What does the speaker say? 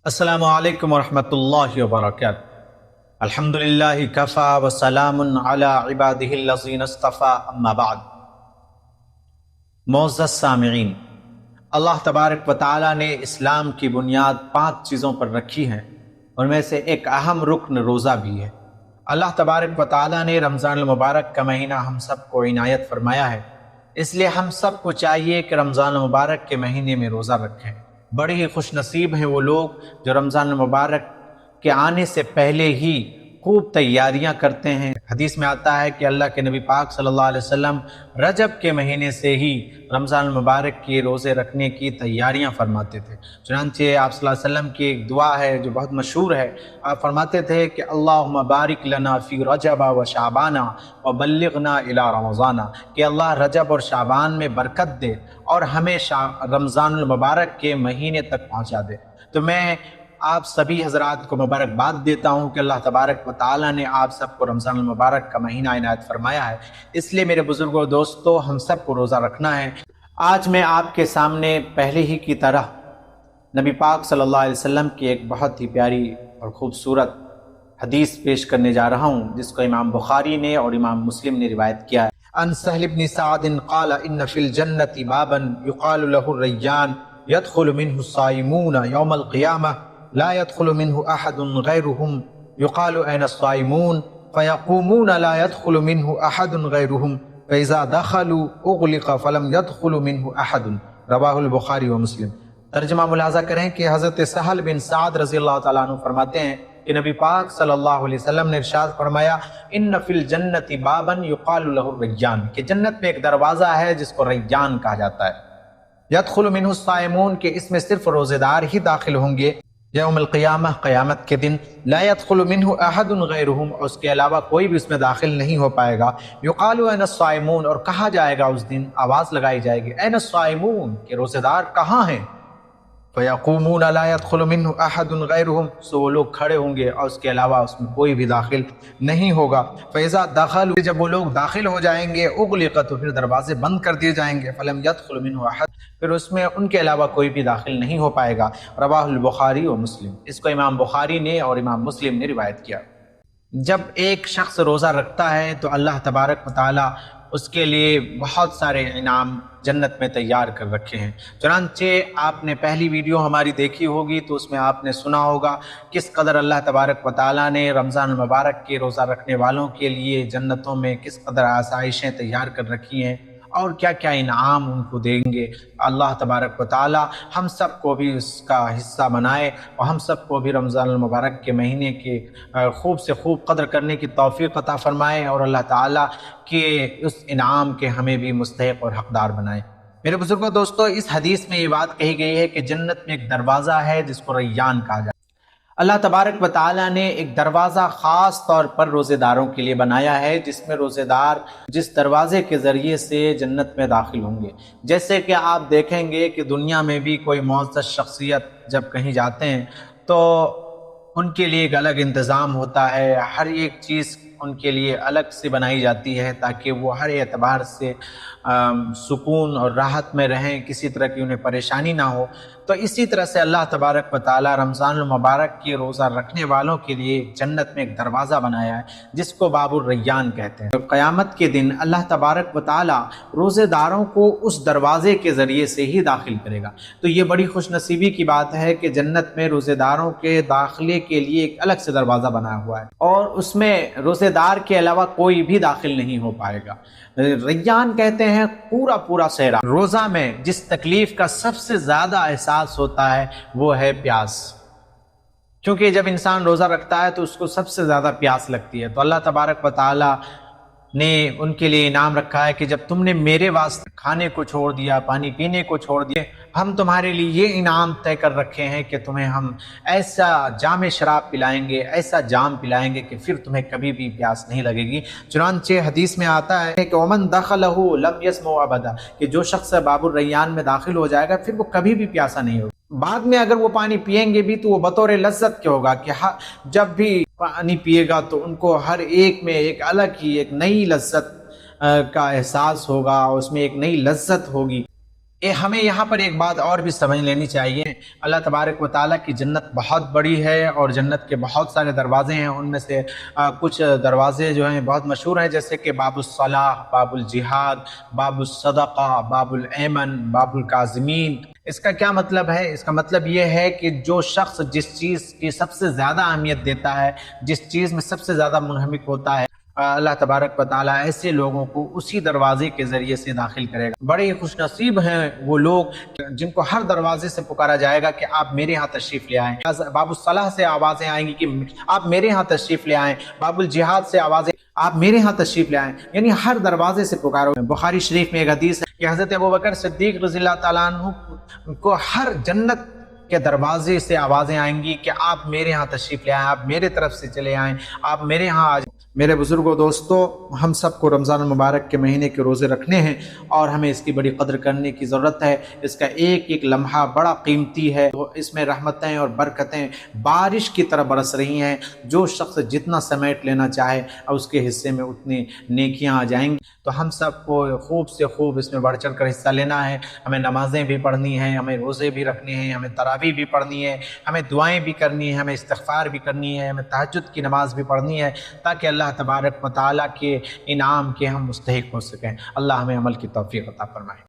السلام علیکم ورحمۃ اللہ وبرکاتہ۔ الحمدللہ کفا وسلام علی عبادہ الذین اصطفیٰ، اما بعد۔ معزز سامعین، اللہ تبارک و تعالیٰ نے اسلام کی بنیاد 5 چیزوں پر رکھی ہے، ان میں سے ایک اہم رکن روزہ بھی ہے۔ اللہ تبارک و تعالیٰ نے رمضان المبارک کا مہینہ ہم سب کو عنایت فرمایا ہے، اس لیے ہم سب کو چاہیے کہ رمضان المبارک کے مہینے میں روزہ رکھیں۔ بڑے ہی خوش نصیب ہیں وہ لوگ جو رمضان المبارک کے آنے سے پہلے ہی خوب تیاریاں کرتے ہیں۔ حدیث میں آتا ہے کہ اللہ کے نبی پاک صلی اللہ علیہ وسلم رجب کے مہینے سے ہی رمضان المبارک کے روزے رکھنے کی تیاریاں فرماتے تھے۔ چنانچہ آپ صلی اللہ علیہ وسلم کی ایک دعا ہے جو بہت مشہور ہے، آپ فرماتے تھے کہ اللہم بارک لنا فی رجب و شعبان وبلغنا الی رمضان، کہ اللہ رجب اور شعبان میں برکت دے اور ہمیں رمضان المبارک کے مہینے تک پہنچا دے۔ تو میں آپ سبھی حضرات کو مبارکباد دیتا ہوں کہ اللہ تبارک و تعالیٰ نے آپ سب کو رمضان المبارک کا مہینہ عنایت فرمایا ہے، اس لیے میرے بزرگوں دوستو ہم سب کو روزہ رکھنا ہے۔ آج میں آپ کے سامنے پہلے ہی کی طرح نبی پاک صلی اللہ علیہ وسلم کی ایک بہت ہی پیاری اور خوبصورت حدیث پیش کرنے جا رہا ہوں، جس کو امام بخاری نے اور امام مسلم نے روایت کیا ہے۔ عن سہل بن سعد قال ان فی الجنة بابا يقال له الریان يدخل منه الصائمون يوم القیامة لا يدخل منه احد غيرهم يقال اين الصائمون فيقومون لا يدخل منه احد غيرهم فاذا دخلوا اغلق فلم يدخل منه احد، رواہ البخاری و مسلم۔ ترجمہ ملاحظہ کریں کہ حضرت سہل بن سعد رضی اللہ تعالیٰ عنہ فرماتے ہیں کہ نبی پاک صلی اللہ علیہ وسلم نے ارشاد فرمایا ان فی الجنت بابا یقال له الریان، کہ جنت میں ایک دروازہ ہے جس کو ریان کہا جاتا ہے۔ یدخل منہ الصائمون، کہ اس میں صرف روزے دار ہی داخل ہوں گے۔ یوم القیامہ، قیامت کے دن، لا يدخل منہ احد غیرہم، اس کے علاوہ کوئی بھی اس میں داخل نہیں ہو پائے گا۔ یقال این الصائمون، اور کہا جائے گا اس دن، آواز لگائی جائے گی این الصائمون، کہ روزے دار کہاں ہیں؟ فیقومون لا يدخل منہ احد غیرہم، سو وہ لوگ کھڑے ہوں گے اور اس کے علاوہ اس میں کوئی بھی داخل نہیں ہوگا۔ فاذا دخلوا، جب وہ لوگ داخل ہو جائیں گے، اغلق، تو پھر دروازے بند کر دیے جائیں گے۔ فلم يدخل منہ احد، پھر اس میں ان کے علاوہ کوئی بھی داخل نہیں ہو پائے گا۔ رواہ البخاری و مسلم، اس کو امام بخاری نے اور امام مسلم نے روایت کیا۔ جب ایک شخص روزہ رکھتا ہے تو اللہ تبارک و تعالی اس کے لیے بہت سارے انعام جنت میں تیار کر رکھے ہیں۔ چنانچہ آپ نے پہلی ویڈیو ہماری دیکھی ہوگی تو اس میں آپ نے سنا ہوگا کس قدر اللہ تبارک و تعالیٰ نے رمضان المبارک کے روزہ رکھنے والوں کے لیے جنتوں میں کس قدر آسائشیں تیار کر رکھی ہیں اور کیا کیا انعام ان کو دیں گے۔ اللہ تبارک و تعالی ہم سب کو بھی اس کا حصہ بنائے اور ہم سب کو بھی رمضان المبارک کے مہینے کے خوب سے خوب قدر کرنے کی توفیق عطا فرمائے اور اللہ تعالی کے اس انعام کے ہمیں بھی مستحق اور حقدار بنائے۔ میرے بزرگوں دوستو، اس حدیث میں یہ بات کہی گئی ہے کہ جنت میں ایک دروازہ ہے جس کو ریان کہا جاتا ہے۔ اللہ تبارک و تعالیٰ نے ایک دروازہ خاص طور پر روزے داروں کے لیے بنایا ہے، جس میں روزے دار جس دروازے کے ذریعے سے جنت میں داخل ہوں گے۔ جیسے کہ آپ دیکھیں گے کہ دنیا میں بھی کوئی معزز شخصیت جب کہیں جاتے ہیں تو ان کے لیے ایک الگ انتظام ہوتا ہے، ہر ایک چیز ان کے لیے الگ سے بنائی جاتی ہے تاکہ وہ ہر اعتبار سے سکون اور راحت میں رہیں، کسی طرح کی انہیں پریشانی نہ ہو۔ تو اسی طرح سے اللہ تبارک و تعالی رمضان المبارک کی روزہ رکھنے والوں کے لیے جنت میں ایک دروازہ بنایا ہے جس کو باب الریان کہتے ہیں۔ قیامت کے دن اللہ تبارک و تعالی روزے داروں کو اس دروازے کے ذریعے سے ہی داخل کرے گا۔ تو یہ بڑی خوش نصیبی کی بات ہے کہ جنت میں روزے داروں کے داخلے کے لیے ایک الگ سے دروازہ بنا ہوا ہے اور اس میں روزے دار کے علاوہ کوئی بھی داخل نہیں ہو پائے گا۔ ریان کہتے ہیں پورا صحرا۔ روزہ میں جس تکلیف کا سب سے زیادہ احساس ہوتا ہے وہ ہے پیاس، کیونکہ جب انسان روزہ رکھتا ہے تو اس کو سب سے زیادہ پیاس لگتی ہے۔ تو اللہ تبارک و تعالی نے ان کے لیے انعام رکھا ہے کہ جب تم نے میرے واسطے کھانے کو چھوڑ دیا، پانی پینے کو چھوڑ دیا، ہم تمہارے لیے یہ انعام طے کر رکھے ہیں کہ تمہیں ہم ایسا جام شراب پلائیں گے، ایسا جام پلائیں گے کہ پھر تمہیں کبھی بھی پیاس نہیں لگے گی۔ چنانچہ حدیث میں آتا ہے کہ ومن دخلہ لم یسمع ابدا، کہ جو شخص باب الریان میں داخل ہو جائے گا پھر وہ کبھی بھی پیاسا نہیں ہوگا۔ بعد میں اگر وہ پانی پئیں گے بھی تو وہ بطور لذت کے ہوگا، کہ جب بھی پانی پیے گا تو ان کو ہر ایک میں ایک الگ ہی ایک نئی لذت کا احساس ہوگا، اس میں ایک نئی لذت ہوگی۔ ہمیں یہاں پر ایک بات اور بھی سمجھ لینی چاہیے، اللہ تبارک و تعالیٰ کی جنت بہت بڑی ہے اور جنت کے بہت سارے دروازے ہیں، ان میں سے کچھ دروازے جو ہیں بہت مشہور ہیں، جیسے کہ باب الصلاح، باب الجہاد، باب الصدقہ، باب الایمن، باب الکاظمین۔ اس کا کیا مطلب ہے؟ اس کا مطلب یہ ہے کہ جو شخص جس چیز کی سب سے زیادہ اہمیت دیتا ہے، جس چیز میں سب سے زیادہ منہمک ہوتا ہے، اللہ تبارک و تعالیٰ ایسے لوگوں کو اسی دروازے کے ذریعے سے داخل کرے گا۔ بڑے خوش نصیب ہیں وہ لوگ جن کو ہر دروازے سے پکارا جائے گا کہ آپ میرے ہاں تشریف لے آئیں۔ باب الصلاح سے آوازیں آئیں گی کہ آپ میرے ہاں تشریف لے آئیں، باب الجہاد سے آوازیں آپ میرے ہاں تشریف لے آئیں، یعنی ہر دروازے سے پکارو۔ بخاری شریف میں ایک حدیث ہے کہ حضرت ابوبکر صدیق رضی اللہ تعالیٰ عنہ کو ہر جنت کے دروازے سے آوازیں آئیں گی کہ آپ میرے ہاں تشریف لے آئیں، آپ میرے طرف سے چلے آئیں، آپ میرے ہاں آ جائیں۔ میرے بزرگوں، دوستو، ہم سب کو رمضان المبارک کے مہینے کے روزے رکھنے ہیں اور ہمیں اس کی بڑی قدر کرنے کی ضرورت ہے۔ اس کا ایک ایک لمحہ بڑا قیمتی ہے، تو اس میں رحمتیں اور برکتیں بارش کی طرح برس رہی ہیں۔ جو شخص جتنا سمیٹ لینا چاہے اور اس کے حصے میں اتنی نیکیاں آ جائیں گی۔ تو ہم سب کو خوب سے خوب اس میں بڑھ چڑھ کر حصہ لینا ہے۔ ہمیں نمازیں بھی پڑھنی ہیں، ہمیں روزے بھی رکھنے ہیں، ہمیں تراویح بھی پڑھنی ہے، ہمیں دعائیں بھی کرنی ہیں، ہمیں استغفار بھی کرنی ہے، ہمیں تہجد کی نماز بھی پڑھنی ہے، تاکہ اللہ تبارک و تعالیٰ کے انعام کے ہم مستحق ہو سکیں۔ اللہ ہمیں عمل کی توفیق عطا فرمائے۔